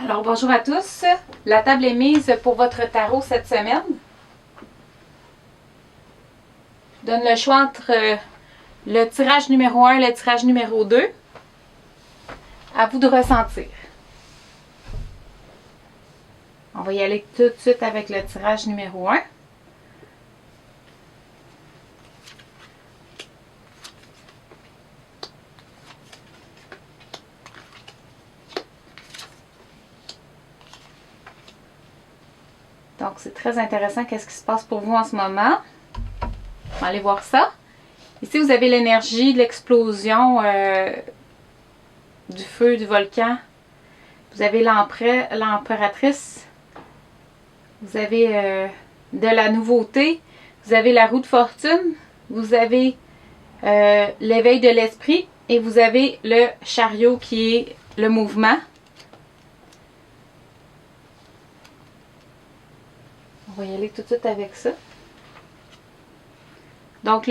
Alors bonjour à tous, la table est mise pour votre tarot cette semaine. Je donne le choix entre le tirage numéro 1 et le tirage numéro 2. À vous de ressentir. On va y aller tout de suite avec le tirage numéro 1. Donc, c'est très intéressant qu'est-ce qui se passe pour vous en ce moment. On va aller voir ça. Ici, vous avez l'énergie de l'explosion du feu, du volcan. Vous avez l'empératrice. Vous avez de la nouveauté. Vous avez la roue de fortune. Vous avez l'éveil de l'esprit. Et vous avez le chariot qui est le mouvement. On va y aller tout de suite avec ça. Donc,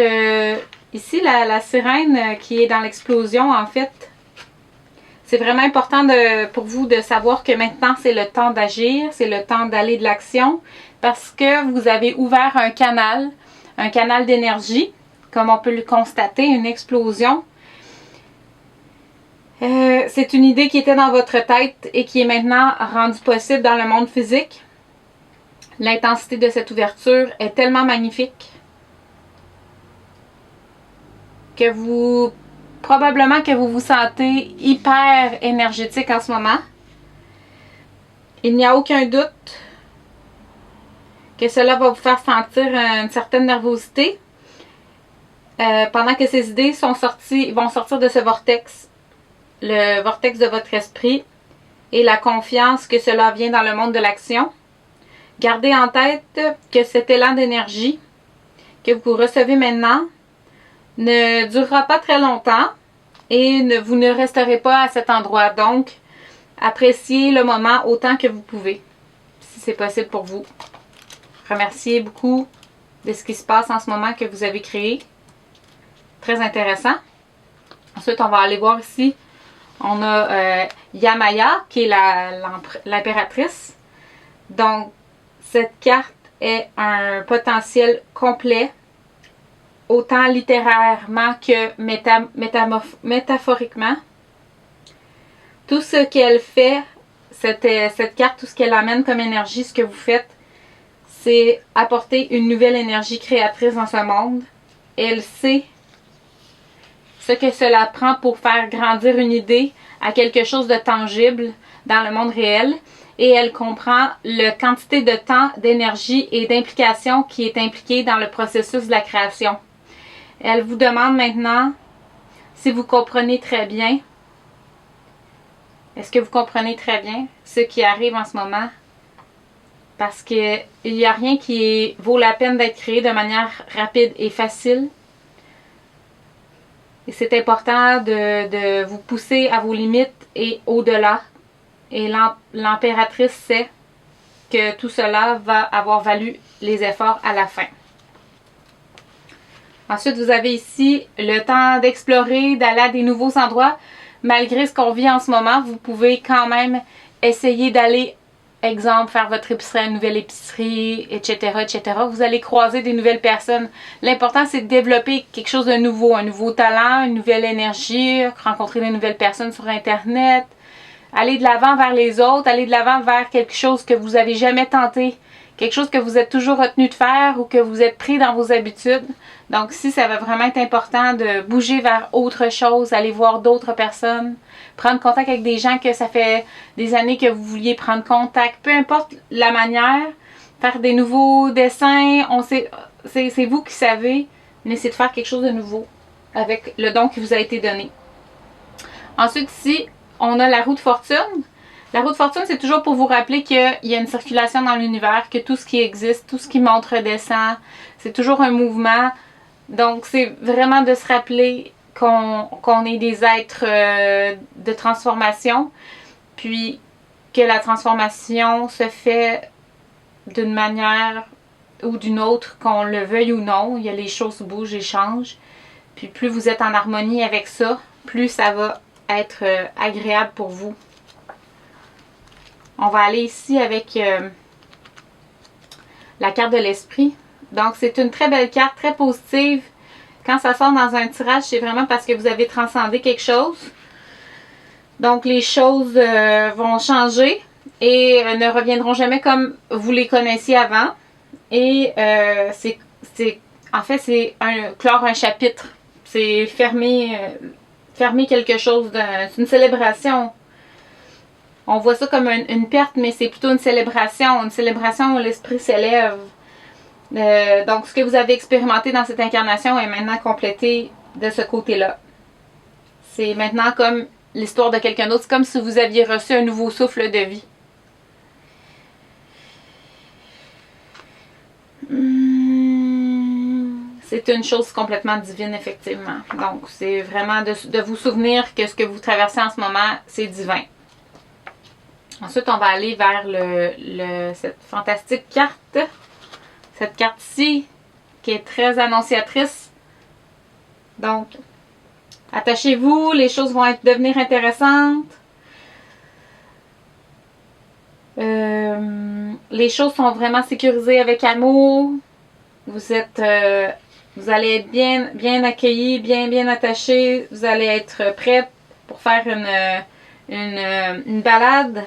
ici, la sirène qui est dans l'explosion, en fait, c'est vraiment important pour vous de savoir que maintenant, c'est le temps d'agir, c'est le temps d'aller de l'action, parce que vous avez ouvert un canal d'énergie, comme on peut le constater, une explosion. C'est une idée qui était dans votre tête et qui est maintenant rendue possible dans le monde physique. L'intensité de cette ouverture est tellement magnifique que probablement que vous vous sentez hyper énergétique en ce moment. Il n'y a aucun doute que cela va vous faire sentir une certaine nervosité pendant que ces idées vont sortir de ce vortex, le vortex de votre esprit et la confiance que cela vient dans le monde de l'action. Gardez en tête que cet élan d'énergie que vous recevez maintenant ne durera pas très longtemps et vous ne resterez pas à cet endroit. Donc, appréciez le moment autant que vous pouvez, si c'est possible pour vous. Remerciez beaucoup de ce qui se passe en ce moment que vous avez créé. Très intéressant. Ensuite, on va aller voir ici. On a Yamaya, qui est l'impératrice. Donc, cette carte est un potentiel complet, autant littérairement que métaphoriquement. Tout ce qu'elle fait, cette carte, tout ce qu'elle amène comme énergie, ce que vous faites, c'est apporter une nouvelle énergie créatrice dans ce monde. Elle sait ce que cela prend pour faire grandir une idée à quelque chose de tangible dans le monde réel. Et elle comprend la quantité de temps, d'énergie et d'implication qui est impliquée dans le processus de la création. Elle vous demande maintenant si vous comprenez très bien. Est-ce que vous comprenez très bien ce qui arrive en ce moment? Parce qu'il n'y a rien qui vaut la peine d'être créé de manière rapide et facile. Et c'est important de vous pousser à vos limites et au-delà. Et l'impératrice sait que tout cela va avoir valu les efforts à la fin. Ensuite, vous avez ici le temps d'explorer, d'aller à des nouveaux endroits. Malgré ce qu'on vit en ce moment, vous pouvez quand même essayer d'aller, exemple, faire votre épicerie à une nouvelle épicerie, etc., etc. Vous allez croiser des nouvelles personnes. L'important, c'est de développer quelque chose de nouveau, un nouveau talent, une nouvelle énergie, rencontrer de nouvelles personnes sur Internet. Aller de l'avant vers les autres, aller de l'avant vers quelque chose que vous n'avez jamais tenté, quelque chose que vous êtes toujours retenu de faire ou que vous êtes pris dans vos habitudes. Donc ici, ça va vraiment être important de bouger vers autre chose, aller voir d'autres personnes, prendre contact avec des gens que ça fait des années que vous vouliez prendre contact. Peu importe la manière, faire des nouveaux dessins, c'est vous qui savez, mais c'est de faire quelque chose de nouveau avec le don qui vous a été donné. Ensuite ici, on a la roue de fortune. La roue de fortune, c'est toujours pour vous rappeler qu'il y a une circulation dans l'univers, que tout ce qui existe, tout ce qui monte redescend, c'est toujours un mouvement. Donc, c'est vraiment de se rappeler qu'on est des êtres de transformation, puis que la transformation se fait d'une manière ou d'une autre, qu'on le veuille ou non. Il y a les choses bougent et changent. Puis plus vous êtes en harmonie avec ça, plus ça va être agréable pour vous. On va aller ici avec la carte de l'esprit. Donc, c'est une très belle carte, très positive. Quand ça sort dans un tirage, c'est vraiment parce que vous avez transcendé quelque chose. Donc, les choses vont changer et ne reviendront jamais comme vous les connaissiez avant. Et en fait, c'est clore un chapitre. C'est fermer quelque chose. C'est une célébration. On voit ça comme une perte, mais c'est plutôt une célébration où l'esprit s'élève. Donc, ce que vous avez expérimenté dans cette incarnation est maintenant complété de ce côté-là. C'est maintenant comme l'histoire de quelqu'un d'autre. C'est comme si vous aviez reçu un nouveau souffle de vie. C'est une chose complètement divine, effectivement. Donc, c'est vraiment de vous souvenir que ce que vous traversez en ce moment, c'est divin. Ensuite, on va aller vers cette fantastique carte. Cette carte-ci, qui est très annonciatrice. Donc, attachez-vous, les choses vont devenir intéressantes. Les choses sont vraiment sécurisées avec amour. Vous allez être bien accueillis, bien attachés. Vous allez être prêts pour faire une balade.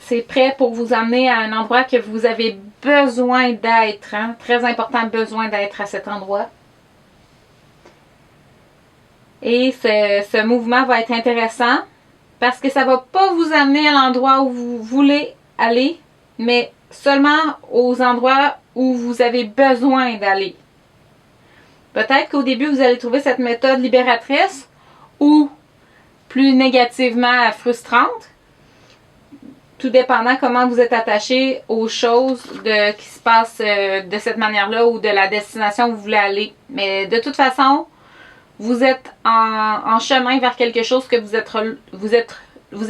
C'est prêt pour vous amener à un endroit que vous avez besoin d'être. Hein? Très important, besoin d'être à cet endroit. Et ce mouvement va être intéressant parce que ça ne va pas vous amener à l'endroit où vous voulez aller, mais seulement aux endroits où vous avez besoin d'aller. Peut-être qu'au début, vous allez trouver cette méthode libératrice ou plus négativement frustrante. Tout dépendant comment vous êtes attaché aux choses qui se passent de cette manière-là ou de la destination où vous voulez aller. Mais de toute façon, vous êtes en chemin vers quelque chose que vous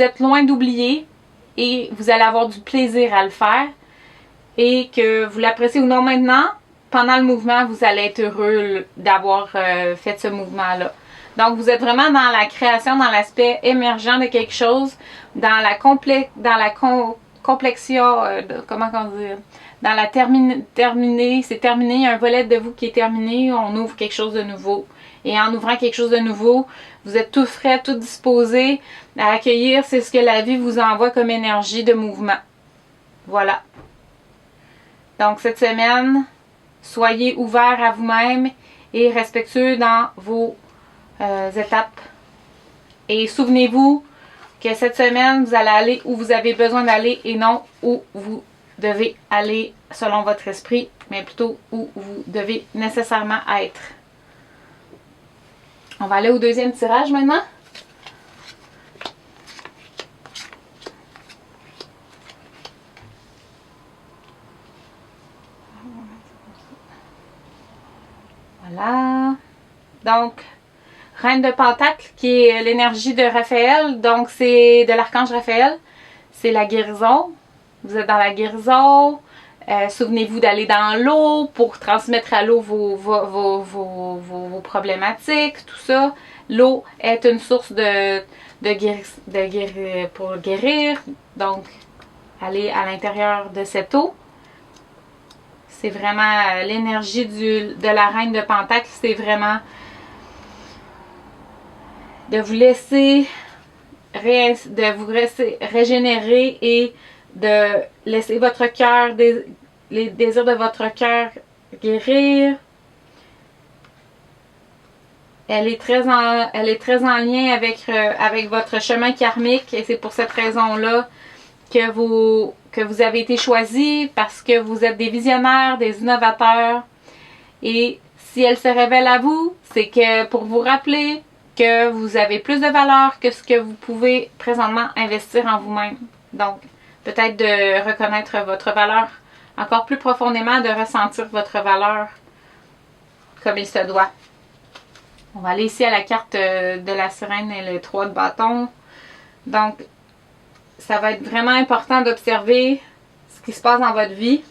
êtes loin d'oublier et vous allez avoir du plaisir à le faire. Et que vous l'appréciez ou non maintenant, pendant le mouvement, vous allez être heureux d'avoir fait ce mouvement-là. Donc, vous êtes vraiment dans la création, dans l'aspect émergent de quelque chose, dans la complexion, comment on dit, dans la terminée, c'est terminé, il y a un volet de vous qui est terminé, on ouvre quelque chose de nouveau. Et en ouvrant quelque chose de nouveau, vous êtes tout frais, tout disposé à accueillir, c'est ce que la vie vous envoie comme énergie de mouvement. Voilà. Donc, cette semaine, soyez ouverts à vous-même et respectueux dans vos étapes. Et souvenez-vous que cette semaine, vous allez aller où vous avez besoin d'aller et non où vous devez aller selon votre esprit, mais plutôt où vous devez nécessairement être. On va aller au deuxième tirage maintenant. Voilà. Donc, Reine de Pentacle, qui est l'énergie de Raphaël. Donc, c'est de l'archange Raphaël. C'est la guérison. Vous êtes dans la guérison. Souvenez-vous d'aller dans l'eau pour transmettre à l'eau vos problématiques, tout ça. L'eau est une source pour guérir. Donc, allez à l'intérieur de cette eau. C'est vraiment l'énergie de la Reine de Pentacle. C'est vraiment de vous laisser régénérer et de laisser votre cœur, les désirs de votre cœur guérir. Elle est très en lien avec votre chemin karmique et c'est pour cette raison-là que vous avez été choisi parce que vous êtes des visionnaires, des innovateurs. Et si elle se révèle à vous, c'est que pour vous rappeler que vous avez plus de valeur que ce que vous pouvez présentement investir en vous-même. Donc, peut-être de reconnaître votre valeur encore plus profondément, de ressentir votre valeur comme il se doit. On va aller ici à la carte de la sirène et le 3 de bâton. Donc, ça va être vraiment important d'observer ce qui se passe dans votre vie.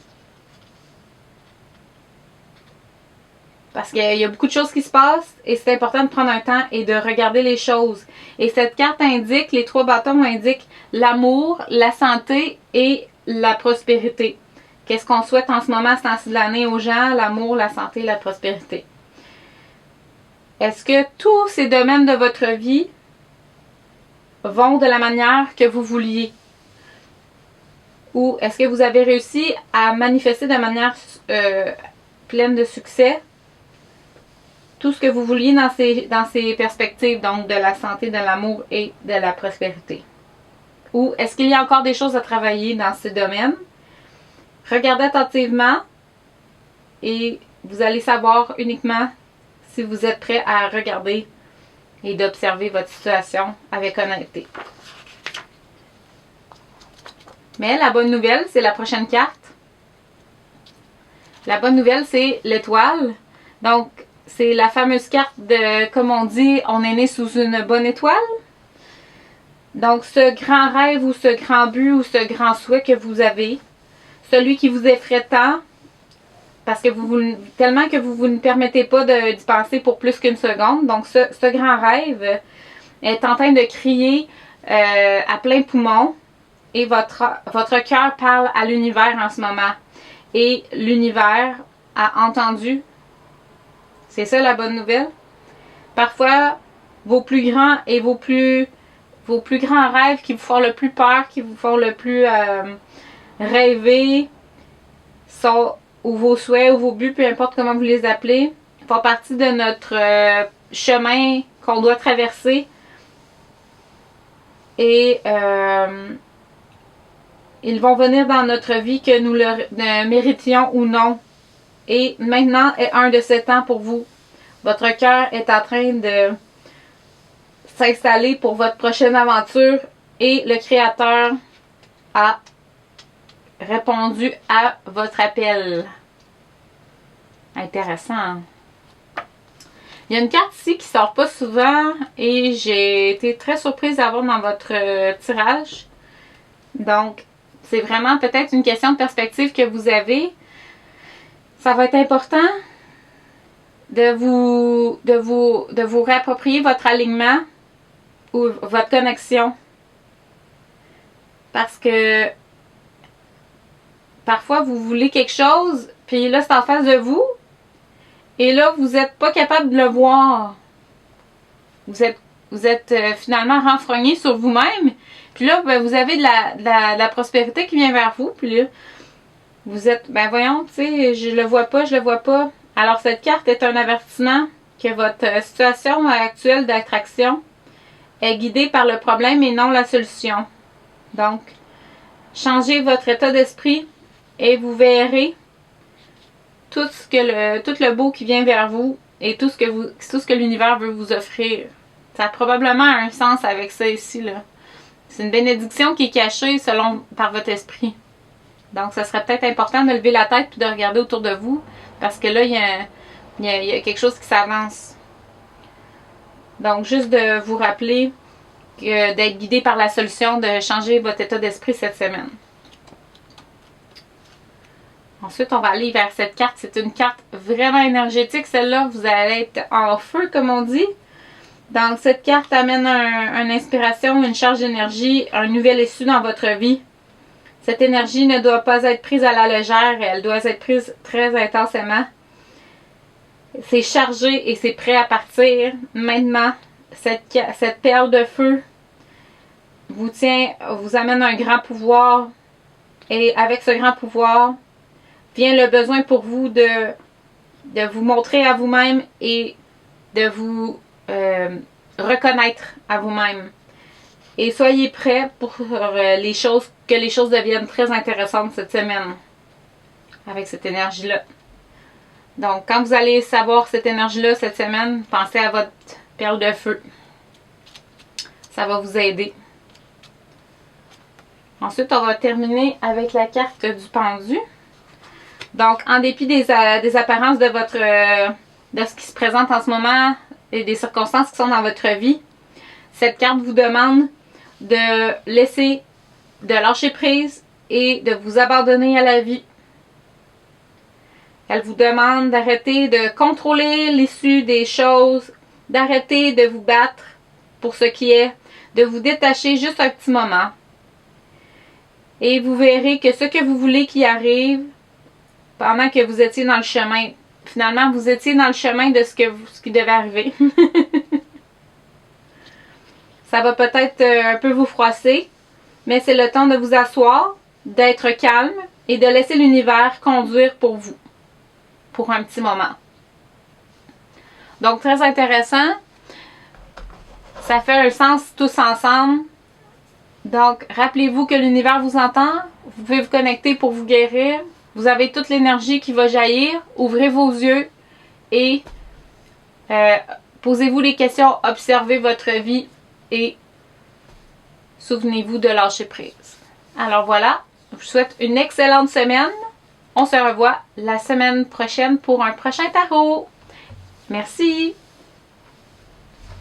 Parce qu'il y a beaucoup de choses qui se passent et c'est important de prendre un temps et de regarder les choses. Et cette carte indique, les 3 bâtons indiquent l'amour, la santé et la prospérité. Qu'est-ce qu'on souhaite en ce moment, ce temps-ci de l'année aux gens? L'amour, la santé, la prospérité. Est-ce que tous ces domaines de votre vie vont de la manière que vous vouliez? Ou est-ce que vous avez réussi à manifester de manière pleine de succès tout ce que vous vouliez dans ces perspectives, donc de la santé, de l'amour et de la prospérité? Ou est-ce qu'il y a encore des choses à travailler dans ce domaine? Regardez attentivement et vous allez savoir uniquement si vous êtes prêt à regarder et d'observer votre situation avec honnêteté. Mais la bonne nouvelle, c'est la prochaine carte. La bonne nouvelle, c'est l'étoile. Donc, c'est la fameuse carte de, comme on dit, on est né sous une bonne étoile. Donc, ce grand rêve ou ce grand but ou ce grand souhait que vous avez, celui qui vous effraie tant, parce que tellement que vous ne permettez pas d'y penser pour plus qu'une seconde. Donc, ce grand rêve est en train de crier à plein poumon et votre cœur parle à l'univers en ce moment. Et l'univers a entendu. C'est ça la bonne nouvelle. Parfois, vos plus grands et vos plus grands rêves qui vous font le plus peur, qui vous font le plus rêver, ou vos souhaits ou vos buts, peu importe comment vous les appelez, font partie de notre chemin qu'on doit traverser. Et ils vont venir dans notre vie que nous le méritions ou non. Et maintenant est un de ces temps pour vous. Votre cœur est en train de s'installer pour votre prochaine aventure et le Créateur a répondu à votre appel. Intéressant. Il y a une carte ici qui sort pas souvent et j'ai été très surprise d'avoir dans votre tirage. Donc, c'est vraiment peut-être une question de perspective que vous avez. Ça va être important de vous réapproprier votre alignement ou votre connexion. Parce que parfois, vous voulez quelque chose, puis là, c'est en face de vous. Et là, vous n'êtes pas capable de le voir. Vous êtes finalement renfrogné sur vous-même. Puis là, ben, vous avez de la prospérité qui vient vers vous. Puis là, vous êtes, ben voyons, tu sais, je le vois pas. Alors, cette carte est un avertissement que votre situation actuelle d'attraction est guidée par le problème et non la solution. Donc, changez votre état d'esprit et vous verrez tout le beau qui vient vers vous et tout ce que l'univers veut vous offrir. Ça a probablement un sens avec ça ici, là. C'est une bénédiction qui est cachée par votre esprit. Donc, ça serait peut-être important de lever la tête et de regarder autour de vous parce que là, il y a quelque chose qui s'avance. Donc, juste de vous rappeler d'être guidé par la solution, de changer votre état d'esprit cette semaine. Ensuite, on va aller vers cette carte. C'est une carte vraiment énergétique. Celle-là, vous allez être en feu, comme on dit. Donc, cette carte amène une inspiration, une charge d'énergie, un nouvel issue dans votre vie. Cette énergie ne doit pas être prise à la légère. Elle doit être prise très intensément. C'est chargé et c'est prêt à partir. Maintenant, cette perle de feu vous amène un grand pouvoir. Et avec ce grand pouvoir, vient le besoin pour vous de vous montrer à vous-même et de vous reconnaître à vous-même. Et soyez prêts pour que les choses deviennent très intéressantes cette semaine avec cette énergie-là. Donc, quand vous allez savoir cette énergie-là cette semaine, pensez à votre perle de feu. Ça va vous aider. Ensuite, on va terminer avec la carte du pendu. Donc, en dépit des apparences de ce qui se présente en ce moment et des circonstances qui sont dans votre vie, cette carte vous demande de lâcher prise et de vous abandonner à la vie. Elle vous demande d'arrêter de contrôler l'issue des choses, d'arrêter de vous battre pour ce qui est, de vous détacher juste un petit moment. Et vous verrez que ce que vous voulez qui arrive, pendant que vous étiez dans le chemin, finalement, vous étiez dans le chemin de ce qui devait arriver. Ça va peut-être un peu vous froisser, mais c'est le temps de vous asseoir, d'être calme et de laisser l'univers conduire pour vous, pour un petit moment. Donc, très intéressant. Ça fait un sens tous ensemble. Donc, rappelez-vous que l'univers vous entend. Vous pouvez vous connecter pour vous guérir. Vous avez toute l'énergie qui va jaillir. Ouvrez vos yeux et posez-vous les questions. Observez votre vie et souvenez-vous de lâcher prise. Alors voilà, je vous souhaite une excellente semaine. On se revoit la semaine prochaine pour un prochain tarot. Merci!